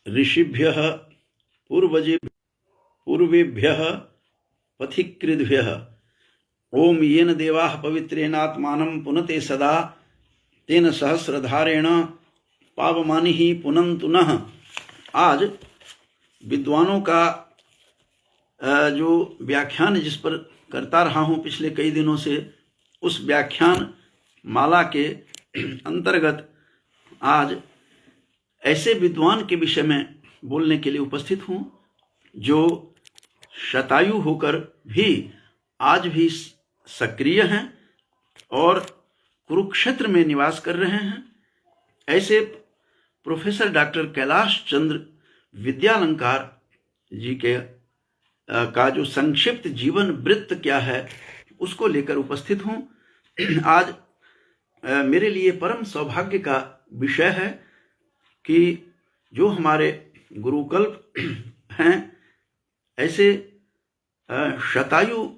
ऋषिभ्यः पूर्वेभ्यः पथिकृद्भ्यः ओम येन देवाः पवित्रेणात्मानं पुनते सदा तेन सहस्रधारेण पावमानि ही पुनन्तु नः। आज विद्वानों का जो व्याख्यान जिस पर करता रहा हूँ पिछले कई दिनों से, उस व्याख्यान माला के अंतर्गत आज ऐसे विद्वान के विषय में बोलने के लिए उपस्थित हूँ जो शतायु होकर भी आज भी सक्रिय हैं और कुरुक्षेत्र में निवास कर रहे हैं। ऐसे प्रोफेसर डॉक्टर कैलाश चंद्र विद्यालंकार जी के का जो संक्षिप्त जीवन वृत्त क्या है उसको लेकर उपस्थित हूँ। आज मेरे लिए परम सौभाग्य का विषय है कि जो हमारे गुरुकल्प हैं, ऐसे शतायु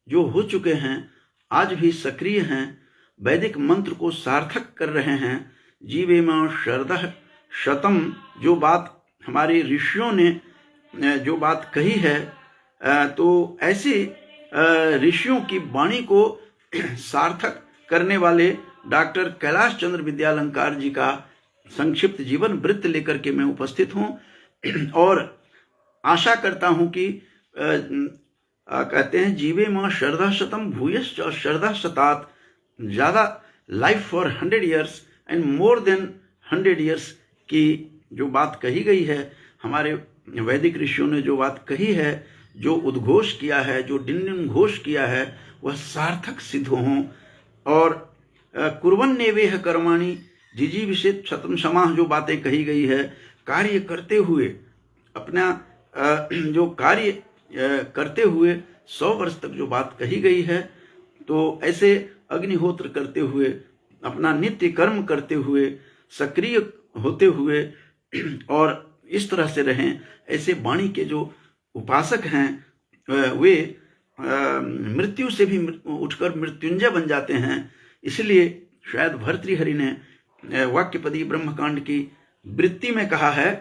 जो हो चुके हैं, आज भी सक्रिय हैं, वैदिक मंत्र को सार्थक कर रहे हैं। जीवेम शरदः शतम, जो बात हमारे ऋषियों ने जो बात कही है, तो ऐसे ऋषियों की वाणी को सार्थक करने वाले डॉक्टर कैलाश चंद्र विद्यालंकार जी का संक्षिप्त जीवन वृत्त लेकर के मैं उपस्थित हूँ और आशा करता हूँ कि कहते हैं जीवे माँ शरदा शतम भूयश्च शरदा शतात, ज़्यादा life for 100 years and more than 100 years की जो बात कही गई है, हमारे वैदिक ऋषियों ने जो बात कही है, जो उद्घोष किया है, जो डिंडिम घोष किया है, वह सार्थक सिद्ध हों। और कुर्वन्नेवेह कर्माणि जिजीविषेत् शतं समाः, जो बातें कही गई है, कार्य करते हुए अपना जो कार्य करते हुए 100 वर्ष तक जो बात कही गई है, तो ऐसे अग्निहोत्र करते हुए, अपना नित्य कर्म करते हुए, सक्रिय होते हुए और इस तरह से रहें। ऐसे वाणी के जो उपासक हैं वे मृत्यु से भी उठकर मृत्युंजय बन जाते हैं। इसलिए शायद भर्तृहरि ने वाक्यपदी ब्रह्मकांड की वृत्ति में कहा है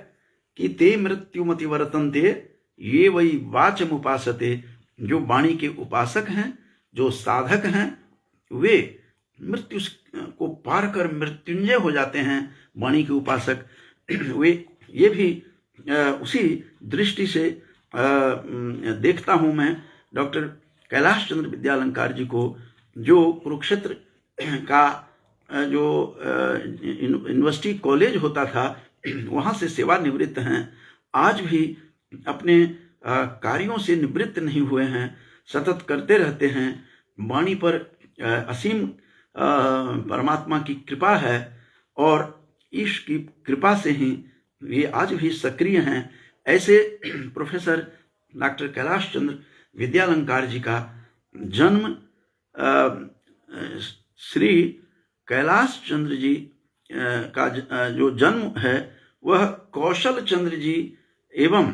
कि ते मृत्युमति वर्तन्ते ये वही वाचम उपासते, जो वाणी के उपासक हैं, जो साधक हैं, वे मृत्यु को पार कर मृत्युंजय हो जाते हैं। वाणी के उपासक वे ये भी उसी दृष्टि से देखता हूँ मैं डॉक्टर कैलाश चंद्र विद्यालंकार जी को, जो कुरुक्षेत्र का जो यूनिवर्सिटी कॉलेज होता था वहाँ से सेवानिवृत्त हैं, आज भी अपने कार्यों से निवृत्त नहीं हुए हैं, सतत करते रहते हैं। वाणी पर असीम परमात्मा की कृपा है और ईश की कृपा से ही ये आज भी सक्रिय हैं। ऐसे प्रोफेसर डॉक्टर कैलाश चंद्र विद्यालंकार जी का जन्म श्री कैलाश चंद्र जी का जो जन्म है वह कौशल चंद्र जी एवं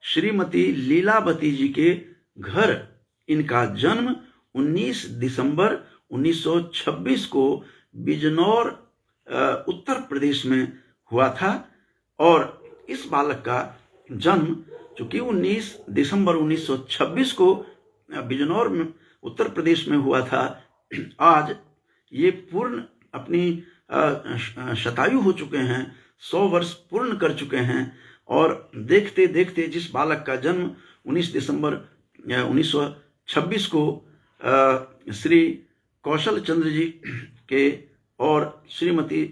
श्रीमती लीलावती जी के घर, इनका जन्म 19 दिसंबर 1926 को बिजनौर उत्तर प्रदेश में हुआ था। और इस बालक का जन्म चूंकि 19 दिसंबर 1926 को बिजनौर में उत्तर प्रदेश में हुआ था, आज ये पूर्ण अपनी शतायु हो चुके हैं, 100 वर्ष पूर्ण कर चुके हैं। और देखते देखते जिस बालक का जन्म 19 दिसंबर 1926 को श्री कौशल चंद्र जी के और श्रीमती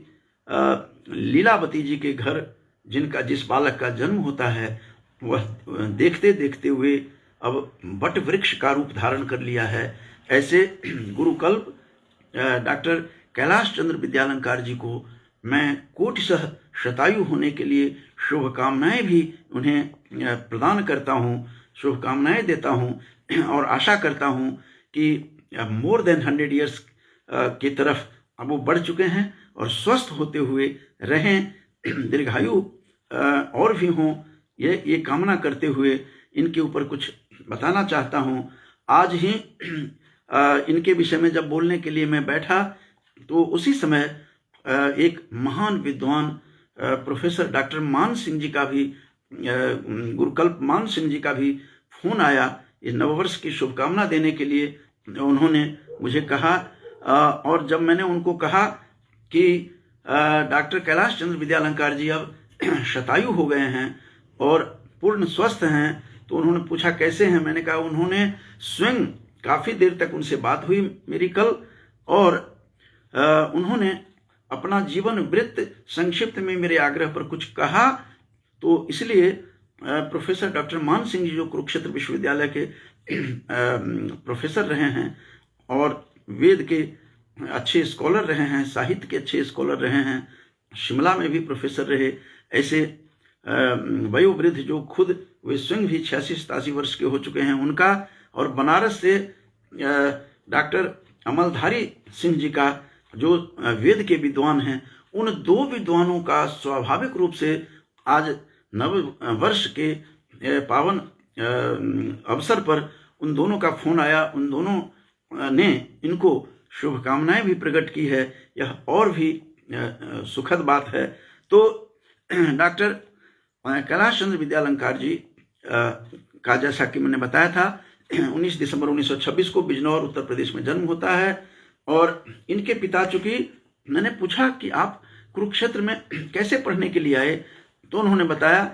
लीलावती जी के घर जिनका जिस बालक का जन्म होता है, वह देखते देखते हुए अब वट वृक्ष का रूप धारण कर लिया है। ऐसे गुरुकल्प डॉक्टर कैलाश चंद्र विद्यालंकार जी को मैं कोटिशः शतायु होने के लिए शुभकामनाएं भी उन्हें प्रदान करता हूँ, शुभकामनाएं देता हूँ और आशा करता हूँ कि मोर देन 100 years की तरफ अब वो बढ़ चुके हैं और स्वस्थ होते हुए रहें, दीर्घायु और भी हों, ये कामना करते हुए इनके ऊपर कुछ बताना चाहता हूँ। आज ही इनके विषय में जब बोलने के लिए मैं बैठा तो उसी समय एक महान विद्वान प्रोफेसर डॉक्टर मान सिंह जी का भी, गुरुकल्प मान सिंह जी का भी फोन आया इस नववर्ष की शुभकामना देने के लिए। उन्होंने मुझे कहा, और जब मैंने उनको कहा कि डॉक्टर कैलाश चंद्र विद्यालंकार जी अब शतायु हो गए हैं और पूर्ण स्वस्थ हैं, तो उन्होंने पूछा कैसे हैं। मैंने कहा उन्होंने स्वयं, काफ़ी देर तक उनसे बात हुई मेरी कल, और उन्होंने अपना जीवन वृत्त संक्षिप्त में मेरे आग्रह पर कुछ कहा। तो इसलिए प्रोफेसर डॉक्टर मान सिंह जी, जो कुरुक्षेत्र विश्वविद्यालय के प्रोफेसर रहे हैं और वेद के अच्छे स्कॉलर रहे हैं, साहित्य के अच्छे स्कॉलर रहे हैं, शिमला में भी प्रोफेसर रहे, ऐसे वयोवृद्ध जो खुद वे स्वयं भी 86-87 वर्ष के हो चुके हैं, उनका, और बनारस से डॉक्टर अमलधारी सिंह जी का, जो वेद के विद्वान हैं, उन दो विद्वानों का स्वाभाविक रूप से आज नव वर्ष के पावन अवसर पर उन दोनों का फोन आया। उन दोनों ने इनको शुभकामनाएं भी प्रकट की है। यह और भी सुखद बात है। तो डॉक्टर कैलाश चंद्र विद्यालंकार जी का, जैसा कि मैंने बताया था, 19 दिसंबर 1926 को बिजनौर उत्तर प्रदेश में जन्म होता है। और इनके पिता, चूंकि मैंने पूछा कि आप कुरुक्षेत्र में कैसे पढ़ने के लिए आए, तो उन्होंने बताया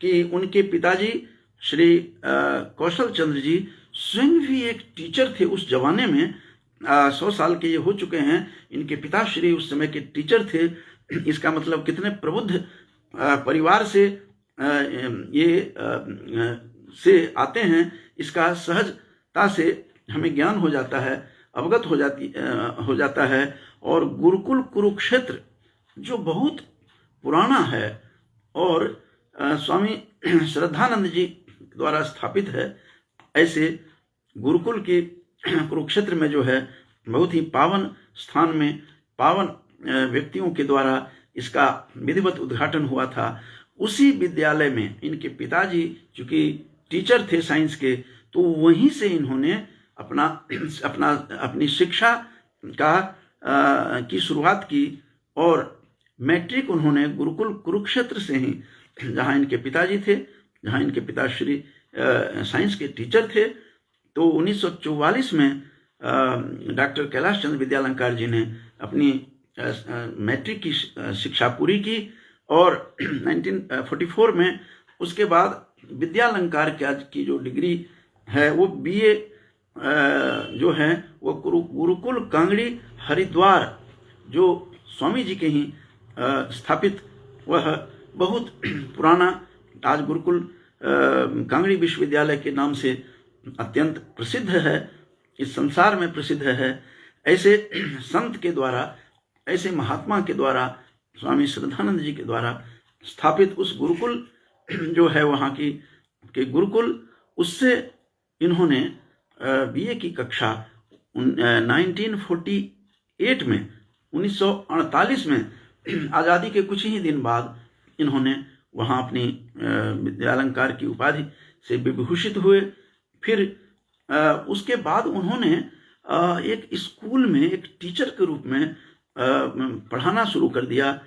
कि उनके पिताजी श्री कौशल चंद्र जी स्वयं भी एक टीचर थे उस जमाने में। 100 साल के ये हो चुके हैं, इनके पिताश्री उस समय के टीचर थे। इसका मतलब कितने प्रबुद्ध परिवार से ये से आते हैं, इसका सहजता से हमें ज्ञान हो जाता है, अवगत हो जाता है। और गुरुकुल कुरुक्षेत्र जो बहुत पुराना है और स्वामी श्रद्धानंद जी द्वारा स्थापित है, ऐसे गुरुकुल के कुरुक्षेत्र में जो है बहुत ही पावन स्थान में पावन व्यक्तियों के द्वारा इसका विधिवत उद्घाटन हुआ था। उसी विद्यालय में इनके पिताजी चूंकि टीचर थे साइंस के, तो वहीं से इन्होंने अपनी शिक्षा की शुरुआत की। और मैट्रिक उन्होंने गुरुकुल कुरुक्षेत्र से ही, जहाँ इनके पिताजी थे, जहाँ इनके पिताश्री साइंस के टीचर थे, तो 1944 में डॉक्टर कैलाश चंद्र विद्यालंकार जी ने अपनी मैट्रिक की शिक्षा पूरी की। और 1944 में उसके बाद विद्यालंकार की जो डिग्री है वो BA जो है वो गुरुकुल कांगड़ी हरिद्वार, जो स्वामी जी के ही स्थापित वह बहुत पुराना, आज गुरुकुल कांगड़ी विश्वविद्यालय के नाम से अत्यंत प्रसिद्ध है, इस संसार में प्रसिद्ध है। ऐसे संत के द्वारा, ऐसे महात्मा के द्वारा, स्वामी श्रद्धानंद जी के द्वारा स्थापित उस गुरुकुल जो है वहाँ के गुरुकुल, उससे इन्होंने BA की कक्षा 1948 में, 1948 में, आज़ादी के कुछ ही दिन बाद इन्होंने वहाँ अपनी विद्यालंकार की उपाधि से विभूषित हुए। फिर उसके बाद उन्होंने एक स्कूल में एक टीचर के रूप में पढ़ाना शुरू कर दिया।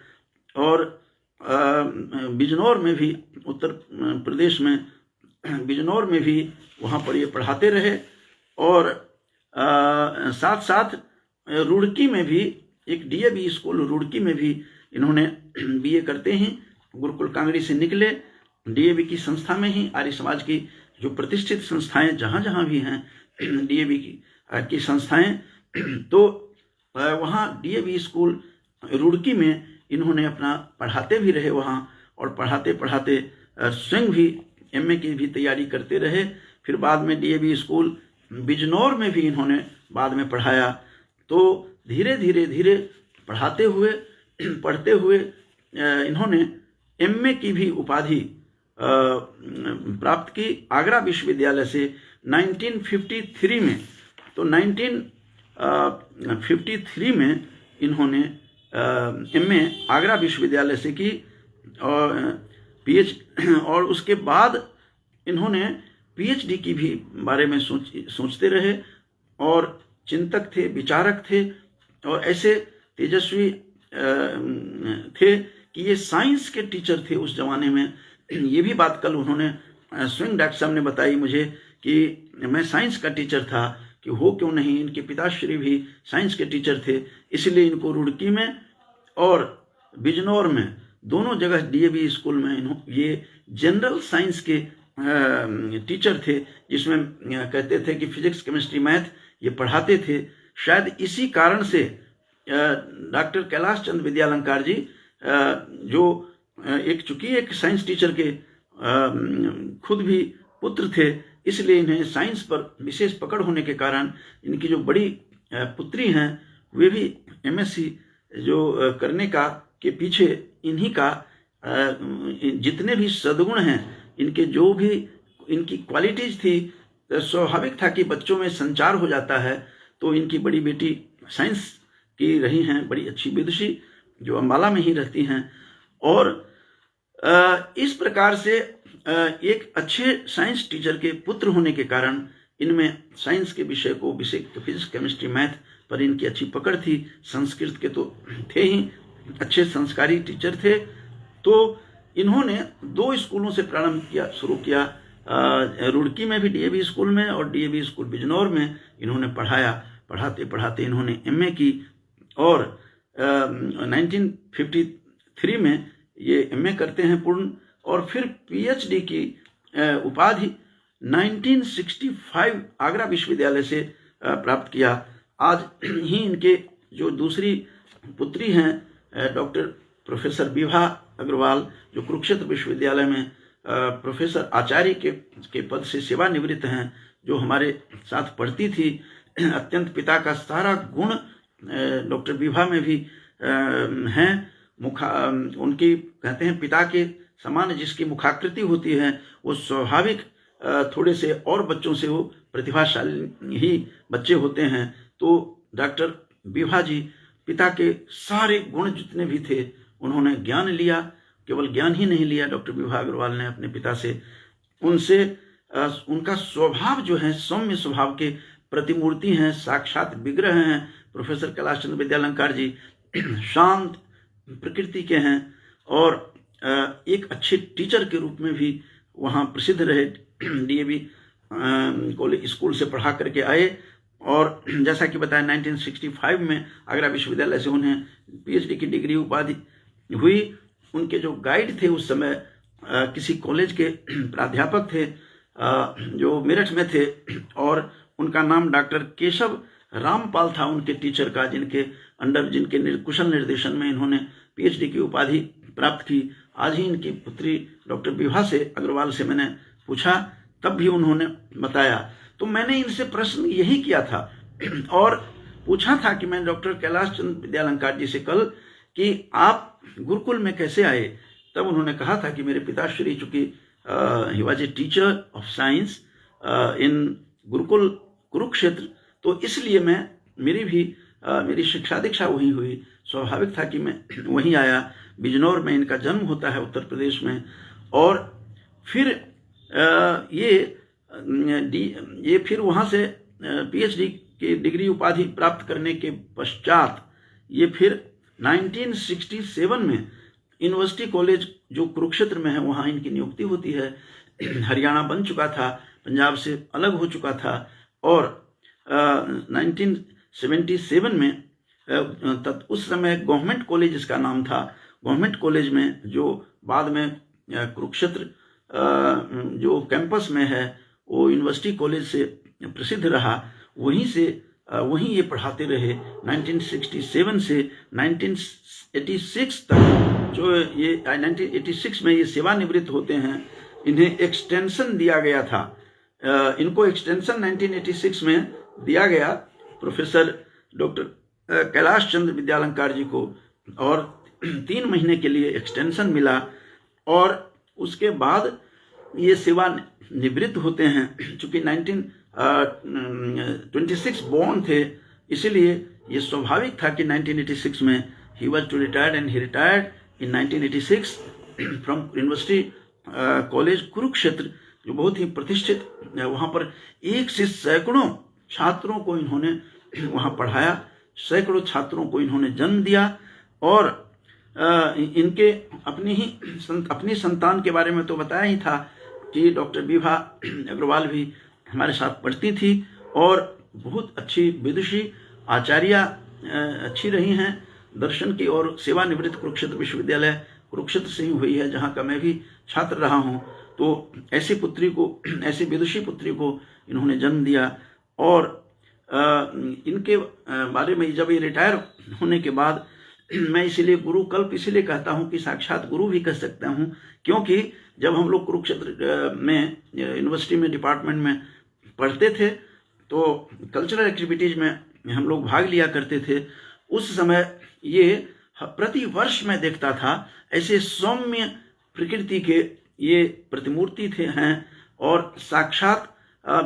और बिजनौर में भी, उत्तर प्रदेश में बिजनौर में भी वहाँ पर ये पढ़ाते रहे। और साथ साथ रुड़की में भी एक DAV स्कूल, रुड़की में भी इन्होंने BA करते ही गुरुकुल कांगड़ी से निकले। DAV की संस्था में ही, आर्य समाज की जो प्रतिष्ठित संस्थाएं जहाँ जहाँ भी हैं DAV की संस्थाएं, तो वहाँ DAV स्कूल रुड़की में इन्होंने अपना पढ़ाते भी रहे वहाँ, और पढ़ाते पढ़ाते स्वयं भी MA की भी तैयारी करते रहे। फिर बाद में DAV स्कूल बिजनौर में भी इन्होंने बाद में पढ़ाया। तो धीरे धीरे पढ़ते हुए इन्होंने MA की भी उपाधि प्राप्त की आगरा विश्वविद्यालय से 1953 में। तो 1953 में इन्होंने MA आगरा विश्वविद्यालय से की और और उसके बाद इन्होंने PhD की भी बारे में सोचते रहे, और चिंतक थे, विचारक थे, और ऐसे तेजस्वी थे कि ये साइंस के टीचर थे उस जमाने में। ये भी बात कल उन्होंने स्विंग डॉक्टर साहब ने बताई मुझे कि मैं साइंस का टीचर था, कि हो क्यों नहीं, इनके पिताश्री भी साइंस के टीचर थे, इसलिए इनको रुड़की में और बिजनौर में दोनों जगह डीएवी स्कूल में ये जनरल साइंस के टीचर थे, जिसमें कहते थे कि फिजिक्स केमिस्ट्री मैथ ये पढ़ाते थे। शायद इसी कारण से डॉक्टर कैलाश चंद्र विद्यालंकार जी जो चूंकि एक साइंस टीचर के खुद भी पुत्र थे, इसलिए इन्हें साइंस पर विशेष पकड़ होने के कारण इनकी जो बड़ी पुत्री हैं वे भी एमएससी जो करने का के पीछे इन्हीं का जितने भी सद्गुण हैं, इनके जो भी इनकी क्वालिटीज थी, स्वाभाविक था कि बच्चों में संचार हो जाता है। तो इनकी बड़ी बेटी साइंस की रही हैं, बड़ी अच्छी विदुषी, जो अम्बाला में ही रहती हैं। और इस प्रकार से एक अच्छे साइंस टीचर के पुत्र होने के कारण इनमें साइंस के विषय को, फिजिक्स केमिस्ट्री मैथ पर इनकी अच्छी पकड़ थी। संस्कृत के तो थे ही, अच्छे संस्कारी टीचर थे। तो इन्होंने 2 स्कूलों से प्रारंभ किया, शुरू किया। रुड़की में भी डीएवी स्कूल में और डीएवी स्कूल बिजनौर में इन्होंने पढ़ाया। पढ़ाते पढ़ाते इन्होंने एमए की और 1953 में ये एमए करते हैं पूर्ण, और फिर पीएचडी की उपाधि 1965 आगरा विश्वविद्यालय से प्राप्त किया। आज ही इनके जो दूसरी पुत्री हैं डॉक्टर प्रोफेसर विभा अग्रवाल, जो कुरुक्षेत्र विश्वविद्यालय में प्रोफेसर आचार्य के पद से सेवानिवृत्त हैं, जो हमारे साथ पढ़ती थी। अत्यंत पिता का सारा गुण डॉक्टर विभा में भी हैं। उनकी कहते हैं पिता के समान जिसकी मुखाकृति होती है, वो स्वाभाविक थोड़े से और बच्चों से वो प्रतिभाशाली ही बच्चे होते हैं। तो डॉक्टर विभा जी पिता के सारे गुण जितने भी थे उन्होंने ज्ञान लिया। केवल ज्ञान ही नहीं लिया डॉक्टर विभा अग्रवाल ने अपने पिता से, उनसे उनका स्वभाव जो है सौम्य स्वभाव के प्रतिमूर्ति हैं, साक्षात विग्रह हैं। प्रोफेसर कैलाश चंद्र विद्यालंकार जी शांत प्रकृति के हैं और एक अच्छे टीचर के रूप में भी वहाँ प्रसिद्ध रहे। डीएवी कॉलेज स्कूल से पढ़ा करके आए और जैसा कि बताया 1965 में आगरा विश्वविद्यालय से उन्हें पीएचडी की डिग्री उपाधि हुई। उनके जो गाइड थे उस समय किसी कॉलेज के प्राध्यापक थे जो मेरठ में थे, और उनका नाम डॉक्टर केशव रामपाल था उनके टीचर का, जिनके अंडर जिनके कुशल निर्देशन में इन्होंने पीएचडी की उपाधि प्राप्त की। आज ही इनकी पुत्री डॉक्टर विभा से अग्रवाल से मैंने पूछा, तब भी उन्होंने बताया। तो मैंने इनसे प्रश्न यही किया था और पूछा था कि मैं डॉक्टर कैलाश चंद्र विद्यालंकार जी से कल कि आप गुरुकुल में कैसे आए। तब उन्होंने कहा था कि मेरे पिताश्री, चूंकि he was a teacher of science in Gurukul Kurukshetra, तो इसलिए मेरी शिक्षा दीक्षा वहीं हुई। स्वाभाविक था कि मैं वहीं आया। बिजनौर में इनका जन्म होता है, उत्तर प्रदेश में। और फिर ये फिर वहाँ से पीएचडी की डिग्री उपाधि प्राप्त करने के पश्चात ये फिर 1967 में यूनिवर्सिटी कॉलेज जो कुरुक्षेत्र में है वहाँ इनकी नियुक्ति होती है। हरियाणा बन चुका था, पंजाब से अलग हो चुका था, और 1977 में उस समय गवर्नमेंट कॉलेज इसका नाम था। गवर्नमेंट कॉलेज में जो बाद में कुरुक्षेत्र जो कैंपस में है वो यूनिवर्सिटी कॉलेज से प्रसिद्ध रहा, वहीं ये पढ़ाते रहे 1967 से 1986 तक। जो ये 1986 में ये सेवानिवृत्त होते हैं, इन्हें एक्सटेंशन दिया गया था। इनको एक्सटेंशन 1986 में दिया गया प्रोफेसर डॉक्टर कैलाश चंद्र विद्यालंकार जी को, और 3 महीने के लिए एक्सटेंशन मिला और उसके बाद ये सेवा निवृत्त होते हैं। चूंकि 1926 बॉर्न थे, इसीलिए ये स्वाभाविक था कि 1986 में he was to retired and he retired in 1986 from university college Kurukshetra, जो बहुत ही प्रतिष्ठित। वहाँ पर एक से सैकड़ों छात्रों को इन्होंने वहाँ पढ़ाया, सैकड़ों छात्रों को इन्होंने जन्म दिया। और इनके अपनी संतान के बारे में तो बताया ही था कि डॉक्टर विभा अग्रवाल भी हमारे साथ पढ़ती थी और बहुत अच्छी विदुषी आचार्या अच्छी रही हैं। दर्शन की और सेवानिवृत्त कुरुक्षेत्र विश्वविद्यालय कुरुक्षेत्र से ही हुई है, जहाँ का मैं भी छात्र रहा हूँ। तो ऐसी विदुषी पुत्री को इन्होंने जन्म दिया। और इनके बारे में जब ये रिटायर होने के बाद मैं इसीलिए गुरु कल्प इसलिए कहता हूँ कि साक्षात गुरु भी कह सकता हूँ, क्योंकि जब हम लोग कुरुक्षेत्र में यूनिवर्सिटी में डिपार्टमेंट में पढ़ते थे तो कल्चरल एक्टिविटीज में हम लोग भाग लिया करते थे। उस समय ये प्रति वर्ष मैं देखता था ऐसे सौम्य प्रकृति के ये प्रतिमूर्ति हैं और साक्षात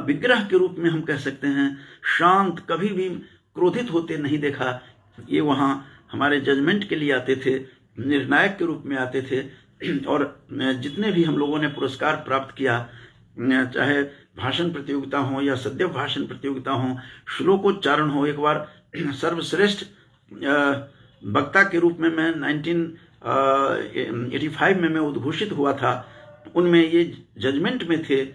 विग्रह के रूप में हम कह सकते हैं, शांत, कभी भी क्रोधित होते नहीं देखा। ये वहाँ हमारे जजमेंट के लिए आते थे, निर्णायक के रूप में आते थे। और जितने भी हम लोगों ने पुरस्कार प्राप्त किया, चाहे भाषण प्रतियोगिता हो या सद्य भाषण प्रतियोगिता हो, श्लोकोच्चारण हो, एक बार सर्वश्रेष्ठ वक्ता के रूप में मैं 1985 में मैं उद्घोषित हुआ था, उनमें ये जजमेंट में थे।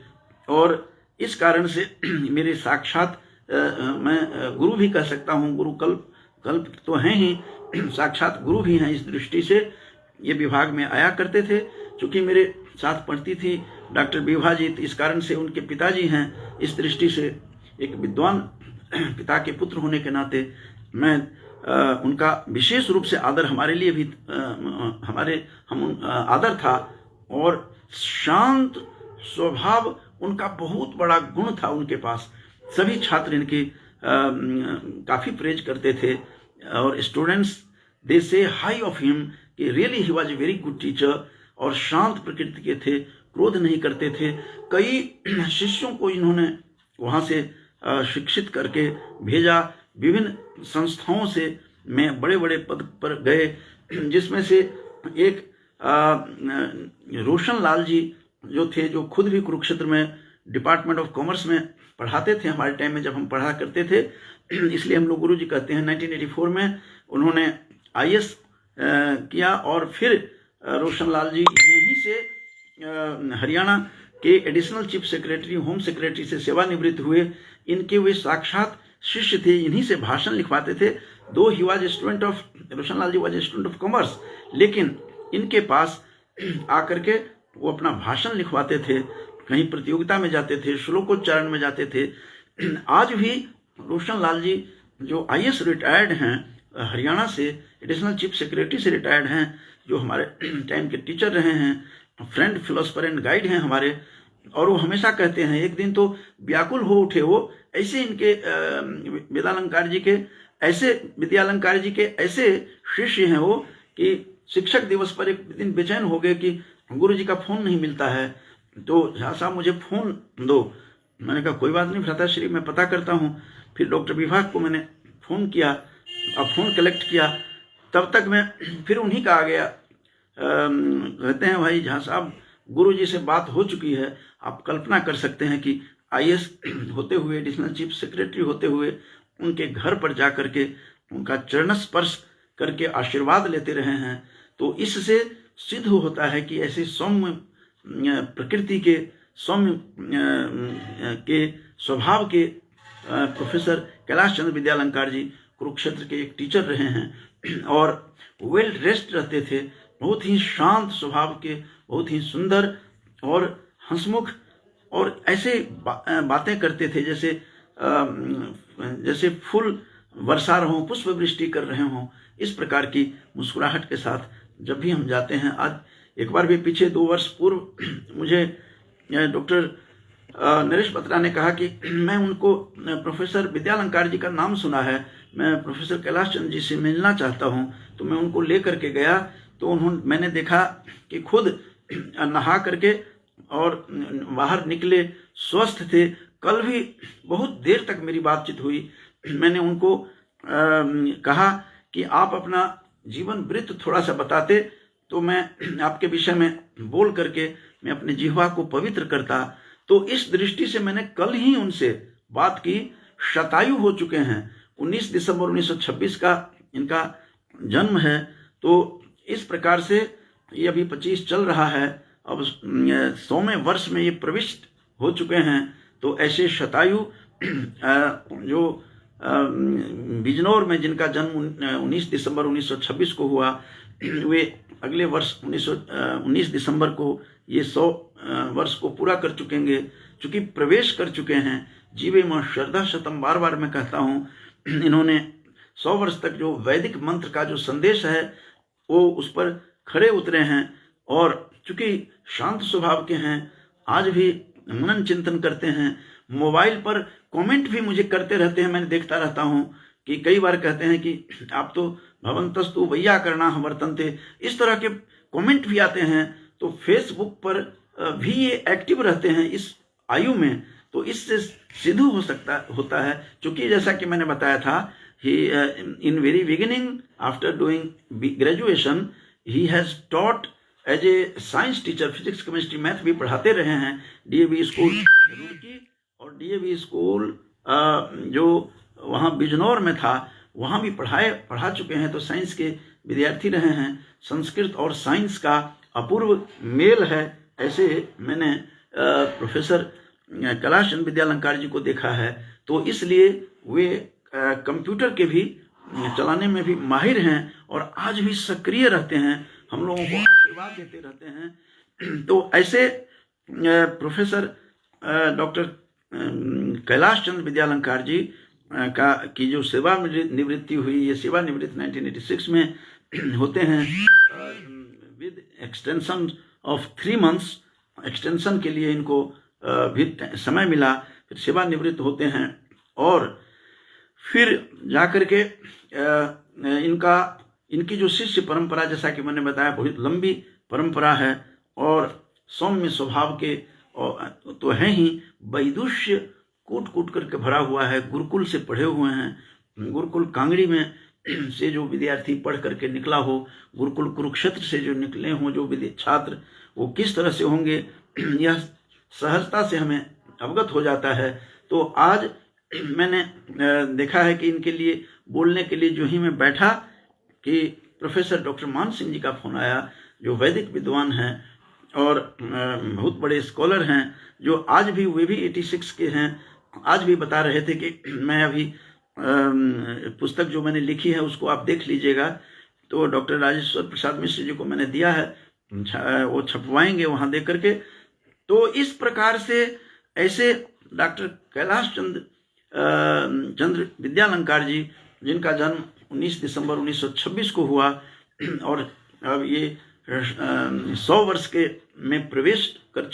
और इस कारण से मेरे साक्षात मैं गुरु भी कह सकता हूँ, गुरु कल्प तो हैं ही, साक्षात गुरु भी हैं। इस दृष्टि से ये विभाग में आया करते थे। चूँकि मेरे साथ पढ़ती थी डॉक्टर विभा जी, इस कारण से उनके पिताजी हैं। इस दृष्टि से एक विद्वान पिता के पुत्र होने के नाते मैं उनका विशेष रूप से आदर हमारे लिए भी आदर था। और शांत स्वभाव उनका बहुत बड़ा गुण था उनके पास। सभी छात्र इनके काफ़ी प्रेज करते थे और स्टूडेंट्स दे से हाई ऑफ हिम कि really he was a very good teacher. और शांत प्रकृति के थे, क्रोध नहीं करते थे। कई शिष्यों को इन्होंने वहाँ से शिक्षित करके भेजा। विभिन्न संस्थाओं से मैं बड़े बड़े पद पर गए, जिसमें से एक रोशन लाल जी जो थे, जो खुद भी कुरुक्षेत्र में डिपार्टमेंट ऑफ कॉमर्स में पढ़ाते थे हमारे टाइम में जब हम पढ़ा करते थे, इसलिए हम लोग गुरु जी कहते हैं। 1984 में उन्होंने IAS किया और फिर रोशन लाल जी यहीं से हरियाणा के additional chief secretary, home secretary से सेवानिवृत्त हुए। इनके वे साक्षात शिष्य थे, इन्हीं से भाषण लिखवाते थे। दो he was student of, Roshan Lal ji was student of commerce, लेकिन इनके पास आकर के वो अपना भाषण लिखवाते थे, कहीं प्रतियोगिता में जाते थे, श्लोकोच्चारण में जाते थे। आज भी रोशन लाल जी जो IAS रिटायर्ड हैं, हरियाणा से एडिशनल चीफ सेक्रेटरी से रिटायर्ड हैं, जो हमारे टाइम के टीचर रहे हैं, फ्रेंड, फिलोसफर एंड गाइड हैं हमारे। और वो हमेशा कहते हैं, एक दिन तो व्याकुल हो उठे वो, ऐसे इनके विद्यालंकार जी के ऐसे शिष्य हैं वो कि शिक्षक दिवस पर एक दिन बेचैन हो गए कि गुरु जी का फ़ोन नहीं मिलता है, तो झा साहब मुझे फ़ोन दो। मैंने कहा कोई बात नहीं भ्राताश्री, मैं पता करता हूँ। फिर डॉक्टर विभाग को मैंने फ़ोन किया, अब फ़ोन कलेक्ट किया, तब तक मैं फिर उन्हीं का आ गया। कहते हैं भाई झा साहब, गुरु जी से बात हो चुकी है। आप कल्पना कर सकते हैं कि IAS होते हुए, एडिशनल चीफ सेक्रेटरी होते हुए, उनके घर पर जा कर के उनका चरण स्पर्श करके आशीर्वाद लेते रहे हैं। तो इससे सिद्ध होता है कि ऐसे सौम्य प्रकृति के, सौम्य के स्वभाव के प्रोफेसर कैलाश चंद्र विद्यालंकार जी कुरुक्षेत्र के एक टीचर रहे हैं और वेल ड्रेस्ड रहते थे, बहुत ही शांत स्वभाव के, बहुत ही सुंदर और हंसमुख, और ऐसे बातें करते थे जैसे फूल बरसा रहे हों, पुष्प वृष्टि कर रहे हों। इस प्रकार की मुस्कुराहट के साथ जब भी हम जाते हैं, आज एक बार भी पीछे 2 वर्ष पूर्व मुझे डॉक्टर नरेश बत्रा ने कहा कि मैं उनको, प्रोफेसर विद्यालंकार जी का नाम सुना है, मैं प्रोफेसर कैलाश चंद्र जी से मिलना चाहता हूं। तो मैं उनको ले करके गया, तो मैंने देखा कि खुद नहा करके और बाहर निकले, स्वस्थ थे। कल भी बहुत देर तक मेरी बातचीत हुई। मैंने उनको कहा कि आप अपना जीवन वृत्त थोड़ा सा बताते तो मैं आपके विषय में बोल करके मैं अपने जिह्वा को पवित्र करता। तो इस दृष्टि से मैंने कल ही उनसे बात की। शतायु हो चुके हैं, 19 दिसंबर 1926 का इनका जन्म है। तो इस प्रकार से ये अभी 25 चल रहा है, अब 100वें वर्ष में ये प्रविष्ट हो चुके हैं। तो ऐसे शतायु जो बिजनौर में जिनका जन्म 19 दिसंबर 1926 को हुआ, वे अगले वर्ष 19 दिसंबर को ये 100 वर्ष को पूरा कर चुकेंगे, चूंकि प्रवेश कर चुके हैं। जीवे मां श्रद्धा शतम, बार बार मैं कहता हूँ, इन्होंने 100 वर्ष तक जो वैदिक मंत्र का जो संदेश है वो उस पर खड़े उतरे हैं। और चूंकि शांत स्वभाव के हैं, आज भी मनन चिंतन करते हैं। मोबाइल पर कमेंट भी मुझे करते रहते हैं, मैंने देखता रहता हूं कि कई बार कहते हैं कि आप तो भवंतस्तु वैयाकरणा वर्तन्ते, इस तरह के कमेंट भी आते हैं। तो फेसबुक पर भी ये एक्टिव रहते हैं इस आयु में, तो इससे सिद्ध होता है। क्योंकि जैसा कि मैंने बताया था, he in very beginning after doing graduation he has taught as a science teacher, physics chemistry math भी पढ़ाते रहे हैं डीएवी स्कूल रुड़की और डीएवी स्कूल जो वहाँ बिजनौर में था वहाँ भी पढ़ा चुके हैं। तो साइंस के विद्यार्थी रहे हैं। संस्कृत और साइंस का अपूर्व मेल है, ऐसे मैंने प्रोफेसर कैलाश चंद्र विद्यालंकार जी को देखा है। तो इसलिए वे कंप्यूटर के भी चलाने में भी माहिर हैं और आज भी सक्रिय रहते हैं, हम लोगों को आशीर्वाद देते रहते हैं। तो ऐसे प्रोफेसर डॉक्टर कैलाश चंद्र विद्यालंकार जी की जो सेवा निवृत्ति हुई, ये सेवा निवृत्ति 1986 में होते हैं with extension of 3 months। Extension के लिए इनको भी समय मिला, फिर सेवा निवृत्त होते हैं। और फिर जाकर के इनकी जो शिष्य परंपरा, जैसा कि मैंने बताया, बहुत लंबी परंपरा है और सौम्य स्वभाव के तो हैं ही, वैदुष्य कूट कूट करके भरा हुआ है। गुरुकुल से पढ़े हुए हैं, गुरुकुल कांगड़ी में से जो विद्यार्थी पढ़ करके निकला हो, गुरुकुल कुरुक्षेत्र से जो निकले हों जो छात्र, वो किस तरह से होंगे यह सहजता से हमें अवगत हो जाता है। तो आज मैंने देखा है कि इनके लिए बोलने के लिए जो ही मैं बैठा कि प्रोफेसर डॉक्टर मान सिंह जी का फोन आया, जो वैदिक विद्वान हैं और बहुत बड़े स्कॉलर हैं, जो आज भी, वे भी 86 के हैं। आज भी बता रहे थे कि मैं अभी पुस्तक जो मैंने लिखी है उसको आप देख लीजिएगा। तो डॉक्टर राजेश्वर प्रसाद मिश्र जी को मैंने दिया है, वो छपवाएंगे वहाँ दे करके। तो इस प्रकार से ऐसे डॉक्टर कैलाश चंद्र विद्यालंकार जी, जिनका जन्म 19 दिसंबर 1926 को हुआ और अब ये 100 वर्ष के में प्रविष्ट कर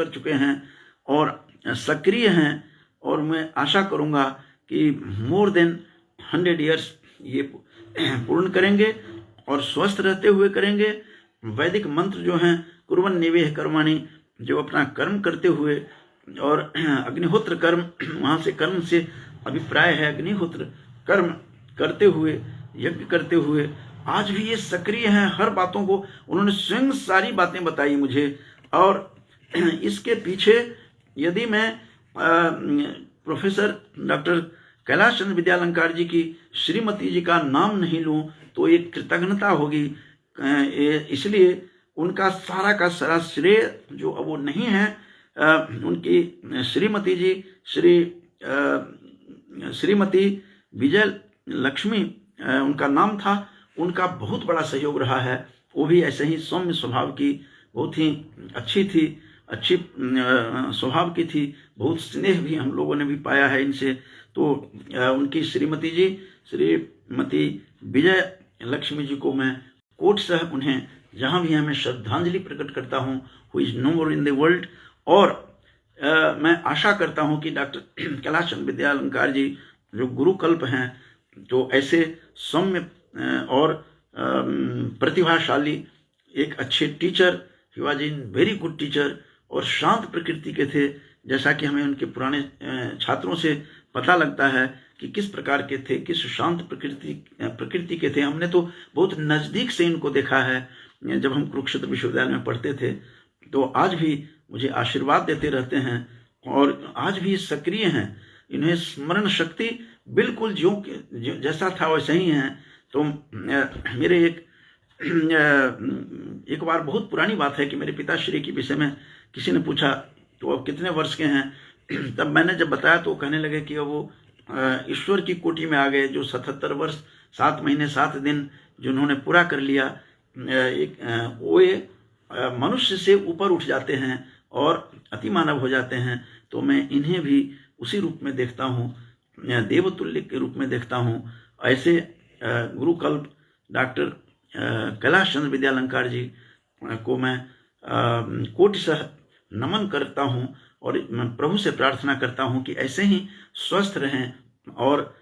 चुके हैं और सक्रिय हैं। और मैं आशा करूंगा कि मोर देन 100 ईयर्स ये पूर्ण करेंगे और स्वस्थ रहते हुए करेंगे। वैदिक मंत्र जो हैं, कुर्वन् नेवेह कर्माणि, जो अपना कर्म करते हुए, और अग्निहोत्र कर्म, वहाँ से कर्म से अभिप्राय है अग्निहोत्र कर्म करते हुए, यज्ञ करते हुए आज भी ये सक्रिय हैं। हर बातों को उन्होंने स्वयं सारी बातें बताई मुझे। और इसके पीछे यदि मैं प्रोफेसर डॉक्टर कैलाश चंद्र विद्यालंकार जी की श्रीमती जी का नाम नहीं लूं तो एक कृतज्ञता होगी। इसलिए उनका सारा का सारा श्रेय जो अब वो नहीं है, उनकी श्रीमती जी श्रीमती विजय लक्ष्मी उनका नाम था, उनका बहुत बड़ा सहयोग रहा है। वो भी ऐसे ही सौम्य स्वभाव की, बहुत ही अच्छी थी, अच्छी स्वभाव की थी, बहुत स्नेह भी हम लोगों ने भी पाया है इनसे। तो उनकी श्रीमती जी श्रीमती विजय लक्ष्मी जी को मैं कोट सह उन्हें जहाँ भी मैं श्रद्धांजलि प्रकट करता हूँ, who is no more in the world. और मैं आशा करता हूँ कि डॉक्टर कैलाश चंद्र विद्यालंकार जी जो गुरुकल्प हैं, जो ऐसे सौम्य और प्रतिभाशाली एक अच्छे teacher, he was in very good teacher, और शांत प्रकृति के थे, जैसा कि हमें उनके पुराने छात्रों से पता लगता है कि किस प्रकार के थे, किस शांत प्रकृति के थे। हमने तो बहुत नज़दीक से इनको देखा है जब हम कुरुक्षेत्र विश्वविद्यालय में पढ़ते थे। तो आज भी मुझे आशीर्वाद देते रहते हैं और आज भी सक्रिय हैं। इन्हें स्मरण शक्ति बिल्कुल जैसा था वैसे ही है। तो मेरे एक एक बार बहुत पुरानी बात है कि मेरे पिताश्री के विषय में किसी ने पूछा तो अब कितने वर्ष के हैं, तब मैंने जब बताया तो कहने लगे कि अब वो ईश्वर की कोटि में आ गए, जो 77 वर्ष 7 महीने 7 दिन जो उन्होंने पूरा कर लिया, वो मनुष्य से ऊपर उठ जाते हैं और अति मानव हो जाते हैं। तो मैं इन्हें भी उसी रूप में देखता हूँ, देवतुल्य के रूप में देखता हूँ। ऐसे गुरुकल्प डॉक्टर कैलाश चंद्र विद्यालंकार जी को मैं कोटिशः नमन करता हूँ और मैं प्रभु से प्रार्थना करता हूँ कि ऐसे ही स्वस्थ रहें और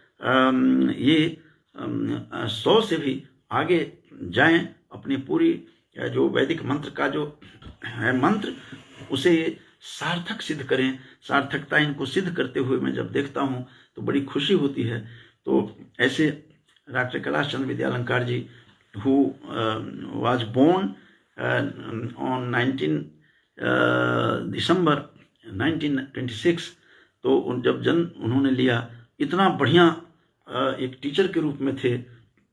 ये 100 से भी आगे जाएं, अपनी पूरी जो वैदिक मंत्र का जो है मंत्र उसे सार्थक सिद्ध करें। सार्थकता इनको सिद्ध करते हुए मैं जब देखता हूँ तो बड़ी खुशी होती है। तो ऐसे doctor Kailash Chandra Vidyalankar ji who was born on 19 December 1926, तो जब जन्म उन्होंने लिया, इतना बढ़िया एक टीचर के रूप में थे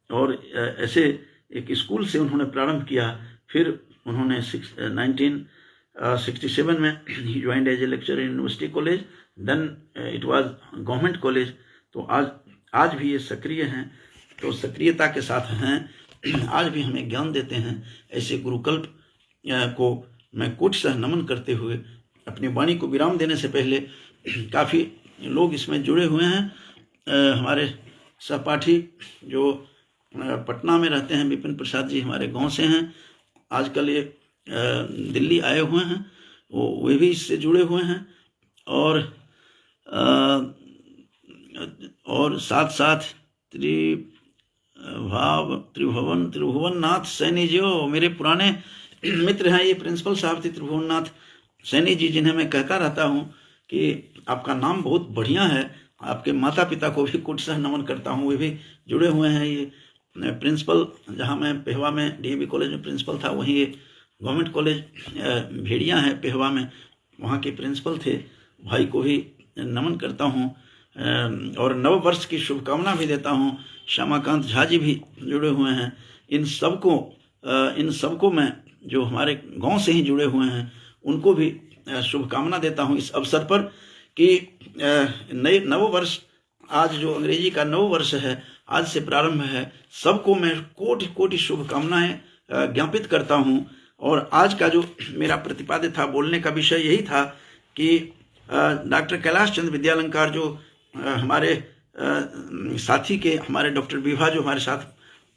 और ऐसे एक स्कूल से उन्होंने प्रारंभ किया। फिर उन्होंने 1967 में he joined as a lecture in university college, then it was government college. तो आज भी ये सक्रिय हैं, तो सक्रियता के साथ हैं, आज भी हमें ज्ञान देते हैं। ऐसे गुरुकल्प को मैं कोटिशः नमन करते हुए अपनी वाणी को विराम देने से पहले, काफ़ी लोग इसमें जुड़े हुए हैं। हमारे सहपाठी जो पटना में रहते हैं, विपिन प्रसाद जी हमारे गांव से हैं, आजकल ये दिल्ली आए हुए हैं, वे भी इससे जुड़े हुए हैं। और साथ साथ त्रिभुवन नाथ सैनी जी, मेरे पुराने मित्र हैं, ये प्रिंसिपल साहब थे त्रिभुवन नाथ सैनी जी, जिन्हें मैं कहता रहता हूँ कि आपका नाम बहुत बढ़िया है। आपके माता पिता को भी कोटिशः नमन करता हूँ, वे भी जुड़े हुए हैं। ये प्रिंसिपल, जहाँ मैं पेहवा में डीएवी कॉलेज में प्रिंसिपल था, वहीं ये गवर्नमेंट कॉलेज भेड़िया है पेहवा में, वहाँ के प्रिंसिपल थे। भाई को भी नमन करता हूँ और नव वर्ष की शुभकामना भी देता हूँ। श्यामाकांत झा जी भी जुड़े हुए हैं। इन सबको मैं, जो हमारे गांव से ही जुड़े हुए हैं, उनको भी शुभकामना देता हूँ इस अवसर पर कि नए नव वर्ष, आज जो अंग्रेजी का नव वर्ष है, आज से प्रारंभ है। सबको मैं कोटि कोटि शुभकामनाएं ज्ञापित करता हूँ। और आज का जो मेरा प्रतिपादित था, बोलने का विषय यही था कि डॉक्टर कैलाश चंद्र विद्यालंकार जो हमारे साथी के, हमारे डॉक्टर विभा जो हमारे साथ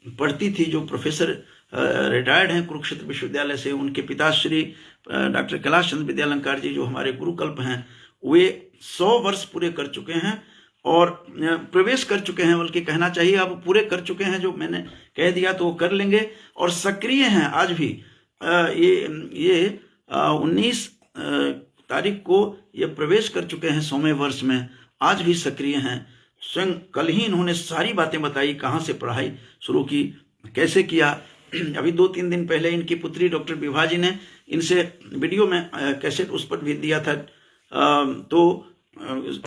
पढ़ती थी, जो प्रोफेसर रिटायर्ड हैं कुरुक्षेत्र विश्वविद्यालय से, उनके पिताश्री डॉक्टर कैलाश चंद्र विद्यालंकार जी जो हमारे गुरुकल्प हैं, वे 100 वर्ष पूरे कर चुके हैं और प्रवेश कर चुके हैं, बल्कि कहना चाहिए अब पूरे कर चुके हैं। जो मैंने कह दिया तो वो कर लेंगे और सक्रिय हैं आज भी। ये 19 तारीख को ये प्रवेश कर चुके हैं 100वें वर्ष में, आज भी सक्रिय हैं। स्वयं कल ही इन्होंने सारी बातें बताई, कहाँ से पढ़ाई शुरू की, कैसे किया। अभी 2-3 दिन पहले इनकी पुत्री डॉक्टर विभा जी ने इनसे वीडियो में कैसेट उस पर भी दिया था, तो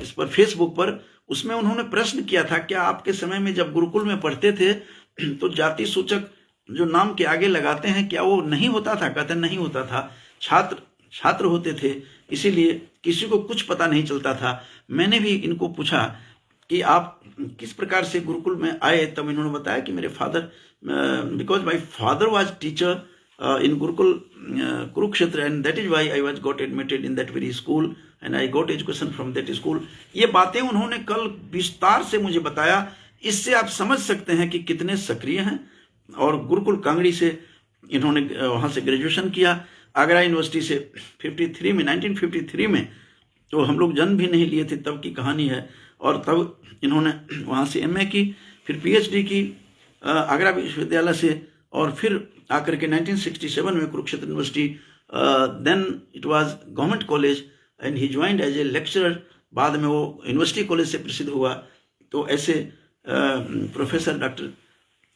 इस पर फेसबुक पर, उसमें उन्होंने प्रश्न किया था, क्या आपके समय में जब गुरुकुल में पढ़ते थे तो जाति सूचक जो नाम के आगे लगाते हैं, क्या वो नहीं होता था? कहते नहीं होता था, छात्र होते थे, इसीलिए किसी को कुछ पता नहीं चलता था। मैंने भी इनको पूछा कि आप किस प्रकार से गुरुकुल में आए, तब इन्होंने बताया कि मेरे father, because my father was teacher in Gurukul Kurukshetra, and that is why I was got admitted in that very school and I got education from that school. ये बातें उन्होंने कल विस्तार से मुझे बताया। इससे आप समझ सकते हैं कि कितने सक्रिय हैं। और गुरुकुल कांगड़ी से इन्होंने वहाँ से ग्रेजुएशन किया, आगरा यूनिवर्सिटी से 1953 में, तो हम लोग जन्म भी नहीं लिए थे तब की कहानी है। और तब इन्होंने वहाँ से एमए की, फिर पीएचडी की आगरा विश्वविद्यालय से, और फिर आकर के 1967 में Kurukshetra university, then it was government college and he joined as a lecturer. बाद में वो यूनिवर्सिटी कॉलेज से प्रसिद्ध हुआ। तो ऐसे प्रोफेसर डॉक्टर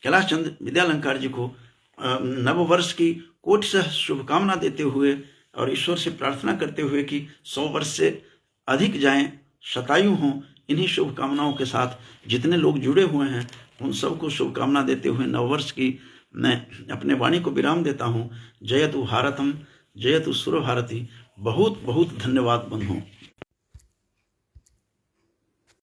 कैलाश चंद्र विद्यालंकार जी को नव वर्ष की कोटिशः शुभकामना देते हुए और ईश्वर से प्रार्थना करते हुए कि 100 वर्ष से अधिक जाएं, शतायु हों, इन्हीं शुभकामनाओं के साथ जितने लोग जुड़े हुए हैं उन सबको शुभकामना देते हुए नव वर्ष की मैं अपने वाणी को विराम देता हूँ। जयतु भारतम, जयतु सुर भारती। बहुत बहुत धन्यवाद बंधुओं।